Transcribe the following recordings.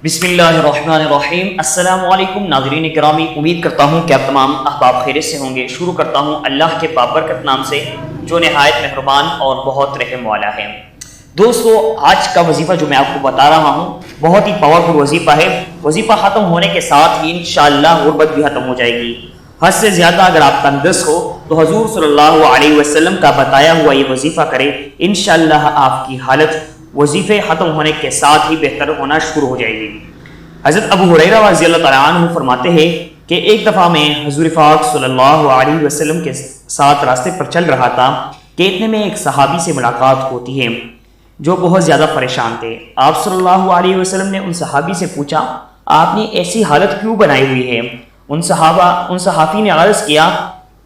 بسم اللہ الرحمن الرحیم۔ السلام علیکم ناظرین کرامی، امید کرتا ہوں کہ آپ تمام احباب خیریت سے ہوں گے۔ شروع کرتا ہوں اللہ کے بابرکت نام سے جو نہایت مہربان اور بہت رحم والا ہے۔ دوستو، آج کا وظیفہ جو میں آپ کو بتا رہا ہوں بہت ہی پاورفل وظیفہ ہے۔ وظیفہ ختم ہونے کے ساتھ ہی انشاءاللہ غربت بھی ختم ہو جائے گی۔ حد سے زیادہ اگر آپ تندرست ہو تو حضور صلی اللہ علیہ وسلم کا بتایا ہوا یہ وظیفہ کریں، انشاءاللہ آپ کی حالت وظیفے ختم ہونے کے ساتھ ہی بہتر ہونا شروع ہو جائے گی۔ حضرت ابو ہریرہ رضی اللہ تعالیٰ عنہ فرماتے ہیں کہ ایک دفعہ میں حضور پاک صلی اللہ علیہ وسلم کے ساتھ راستے پر چل رہا تھا کہ اتنے میں ایک صحابی سے ملاقات ہوتی ہے جو بہت زیادہ پریشان تھے۔ آپ صلی اللہ علیہ وسلم نے ان صحابی سے پوچھا، آپ نے ایسی حالت کیوں بنائی ہوئی ہے؟ ان صحابی نے عرض کیا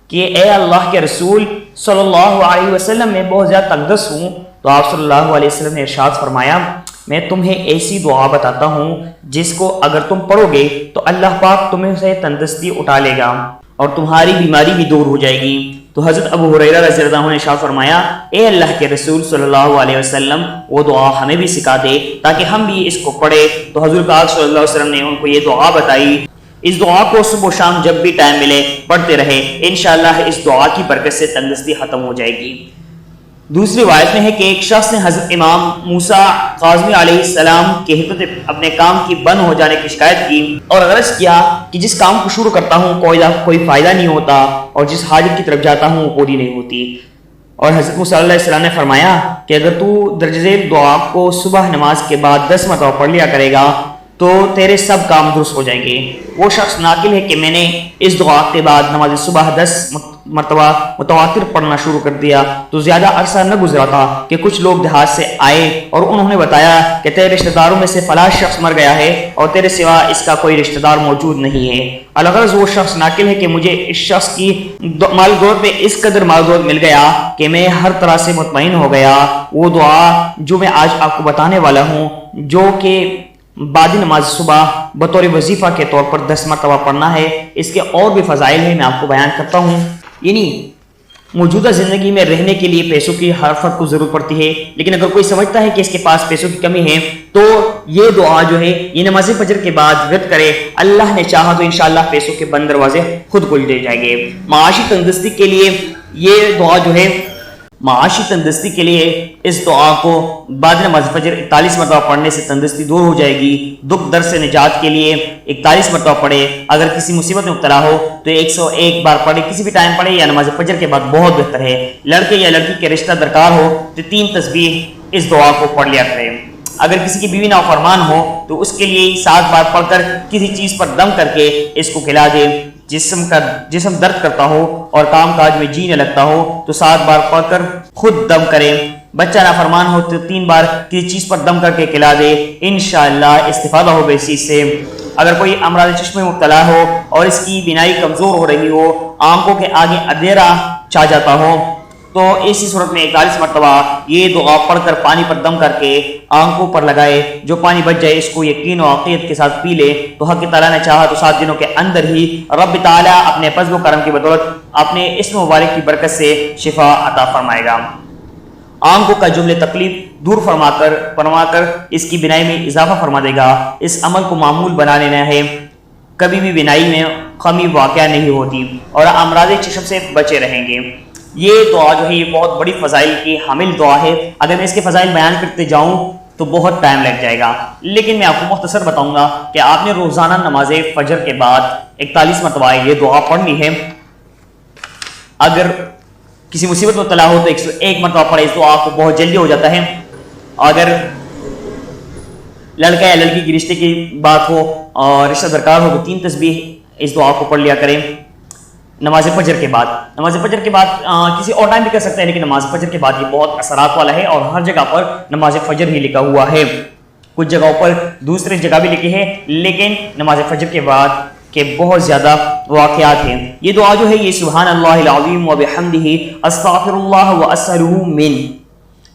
کہ اے اللہ کے رسول صلی اللہ علیہ وسلم، میں بہت زیادہ تندرست ہوں۔ تو آپ صلی اللہ علیہ وسلم نے ارشاد فرمایا، میں تمہیں ایسی دعا بتاتا ہوں جس کو اگر تم پڑھو گے تو اللہ پاک تمہیں سے تندرستی اٹھا لے گا اور تمہاری بیماری بھی دور ہو جائے گی۔ تو حضرت ابو ہریرہ رضی اللہ عنہ نے ارشاد فرمایا، اے اللہ کے رسول صلی اللہ علیہ وسلم، وہ دعا ہمیں بھی سکھا دے تاکہ ہم بھی اس کو پڑھے۔ تو حضور پاک صلی اللہ علیہ وسلم نے ان کو یہ دعا بتائی۔ اس دعا کو صبح و شام جب بھی ٹائم ملے پڑھتے رہے، انشاءاللہ اس دعا کی برکت سے تندرستی ختم ہو جائے گی۔ دوسری روایت میں ہے کہ ایک شخص نے حضرت امام موسیٰ کاظمی علیہ السلام کی حکمت اپنے کام کی بند ہو جانے کی شکایت کی اور عرض کیا کہ جس کام کو شروع کرتا ہوں کوئی فائدہ نہیں ہوتا اور جس حاجت کی طرف جاتا ہوں وہ پوری نہیں ہوتی۔ اور حضرت موسیٰ علیہ السلام نے فرمایا کہ اگر تو درج ذیل دعا کو صبح نماز کے بعد 10 مرتبہ پڑھ لیا کرے گا تو تیرے سب کام درست ہو جائیں گے۔ وہ شخص ناقل ہے کہ میں نے اس دعا کے بعد نماز صبح 10 مرتبہ متواتر پڑھنا شروع کر دیا تو زیادہ عرصہ نہ گزرا تھا کہ کچھ لوگ دیہات سے آئے اور انہوں نے بتایا کہ تیرے رشتہ داروں میں سے فلاں شخص مر گیا ہے اور تیرے سوا اس کا کوئی رشتہ دار موجود نہیں ہے۔ الغرض وہ شخص ناقل ہے کہ مجھے اس شخص کی مال دولت پہ اس قدر مال دولت مل گیا کہ میں ہر طرح سے مطمئن ہو گیا۔ وہ دعا جو میں آج آپ کو بتانے والا ہوں، جو کہ بعد نماز صبح بطور وظیفہ کے طور پر 10 مرتبہ پڑھنا ہے، اس کے اور بھی فضائل ہیں، میں آپ کو بیان کرتا ہوں۔ یعنی موجودہ زندگی میں رہنے کے لیے پیسوں کی ہر فرد کو ضرورت پڑتی ہے، لیکن اگر کوئی سمجھتا ہے کہ اس کے پاس پیسوں کی کمی ہے تو یہ دعا جو ہے یہ نماز فجر کے بعد ورد کرے، اللہ نے چاہا تو انشاءاللہ پیسوں کے بند دروازے خود کھل دے جائیں گے۔ معاشی تندرستی کے لیے یہ دعا جو ہے، معاشی تندرستی کے لیے اس دعا کو بعد نماز فجر 41 مرتبہ پڑھنے سے تندرستی دور ہو جائے گی۔ دکھ درد سے نجات کے لیے 41 مرتبہ پڑھے۔ اگر کسی مصیبت میں مبتلا ہو تو 101 بار پڑھے، کسی بھی ٹائم پڑھے یا نماز فجر کے بعد بہت بہتر ہے۔ لڑکے یا لڑکی کے رشتہ درکار ہو تو 3 تسبیح اس دعا کو پڑھ لیا کرے۔ اگر کسی کی بیوی نافرمان ہو تو اس کے لیے 7 بار پڑھ کر کسی چیز پر دم کر کے اس کو کھلا دے۔ جسم درد کرتا ہو اور کام کاج میں جی نہ لگتا ہو تو 7 بار پڑھ کر خود دم کرے۔ بچہ نافرمان ہو تو 3 بار کسی چیز پر دم کر کے کھلا دے، انشاءاللہ استفادہ ہوگا اس چیز سے۔ اگر کوئی امراض چشم میں مبتلا ہو اور اس کی بینائی کمزور ہو رہی ہو، آنکھوں کے آگے اندھیرا چھا جاتا ہو، تو ایسی صورت میں 41 مرتبہ یہ دعا پڑھ کر پانی پر دم کر کے آنکھوں پر لگائے۔ جو پانی بچ جائے اس کو یقین و عقیدت کے ساتھ پی لے تو حق تعالیٰ نے چاہا تو 7 دنوں کے اندر ہی رب تعالیٰ اپنے فضل و کرم کی بدولت اپنے اسم مبارک کی برکت سے شفا عطا فرمائے گا۔ آنکھوں کا جملے تکلیف دور فرما کر اس کی بینائی میں اضافہ فرما دے گا۔ اس عمل کو معمول بنا لینا ہے، کبھی بھی بینائی میں خمی واقع نہیں ہوتی اور امراض چشم سے بچے رہیں گے۔ یہ دعا جو ہے یہ بہت بڑی فضائل کی حامل دعا ہے۔ اگر میں اس کے فضائل بیان کرتے جاؤں تو بہت ٹائم لگ جائے گا، لیکن میں آپ کو مختصر بتاؤں گا کہ آپ نے روزانہ نماز فجر کے بعد 41 مرتبہ یہ دعا پڑھنی ہے۔ اگر کسی مصیبت میں مبتلا ہو تو 101 مرتبہ پڑھے، اس دعا کو بہت جلدی ہو جاتا ہے۔ اگر لڑکا یا لڑکی کی رشتے کی بات ہو اور رشتہ درکار ہو تو 3 تسبیح اس دعا کو پڑھ لیا کریں نماز فجر کے بعد۔ نماز فجر کے بعد کسی اور ٹائم بھی کر سکتے ہیں، لیکن نماز فجر کے بعد یہ بہت اثرات والا ہے اور ہر جگہ پر نماز فجر ہی لکھا ہوا ہے۔ کچھ جگہوں پر دوسری جگہ بھی لکھی ہے، لیکن نماز فجر کے بعد کے بہت زیادہ واقعات ہیں۔ یہ دعا جو ہے یہ سبحان اللہ العظیم و بحمدہ استغفر اللہ و اسألہ من،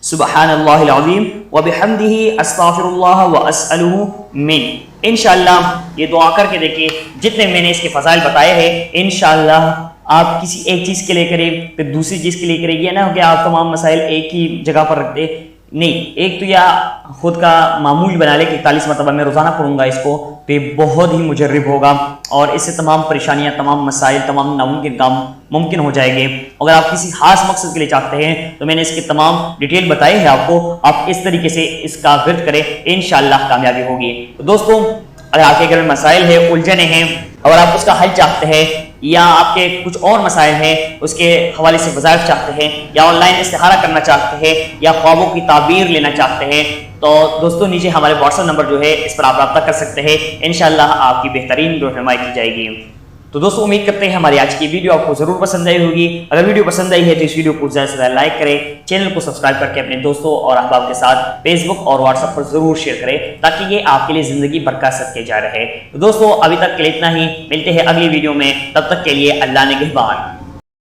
سبحان اللہ العظیم و بحمدہ استغفر اللہ و اسألہ من۔ انشاءاللہ یہ دعا کر کے دیکھیں، جتنے میں نے اس کے فضائل بتائے ہیں انشاءاللہ آپ کسی ایک چیز کے لیے کریں پھر دوسری چیز کے لیے کریں، یہ نہ ہو کہ آپ تمام مسائل ایک ہی جگہ پر رکھ دیں۔ نہیں، ایک تو یا خود کا معمول بنا لے کہ 41 مرتبہ میں روزانہ پڑھوں گا اس کو، تو یہ بہت ہی مجرب ہوگا اور اس سے تمام پریشانیاں، تمام مسائل، تمام ناممکن کام ممکن ہو جائے گے۔ اگر آپ کسی خاص مقصد کے لیے چاہتے ہیں تو میں نے اس کی تمام ڈیٹیل بتائی ہے آپ کو، آپ اس طریقے سے اس کا ورد کریں، انشاءاللہ کامیابی ہوگی۔ تو دوستوں، اگر آپ کے گھر میں مسائل ہیں، الجھنیں ہیں اور آپ اس کا حل چاہتے ہیں، یا آپ کے کچھ اور مسائل ہیں اس کے حوالے سے وظائف چاہتے ہیں، یا آن لائن استخارہ کرنا چاہتے ہیں، یا خوابوں کی تعبیر لینا چاہتے ہیں، تو دوستوں نیچے ہمارے واٹس ایپ نمبر جو ہے اس پر آپ رابطہ کر سکتے ہیں، انشاءاللہ آپ کی بہترین رہنمائی کی جائے گی۔ تو دوستوں امید کرتے ہیں ہماری آج کی ویڈیو آپ کو ضرور پسند آئی ہوگی۔ اگر ویڈیو پسند آئی ہے تو اس ویڈیو کو زیادہ سے زیادہ لائک کریں، چینل کو سبسکرائب کر کے اپنے دوستوں اور احباب کے ساتھ فیس بک اور واٹس ایپ پر ضرور شیئر کریں تاکہ یہ آپ کے لیے زندگی برکات صدقے جا رہے۔ تو دوستوں ابھی تک کے لیے اتنا ہی، ملتے ہیں اگلی ویڈیو میں، تب تک کے لیے اللہ نگہبان۔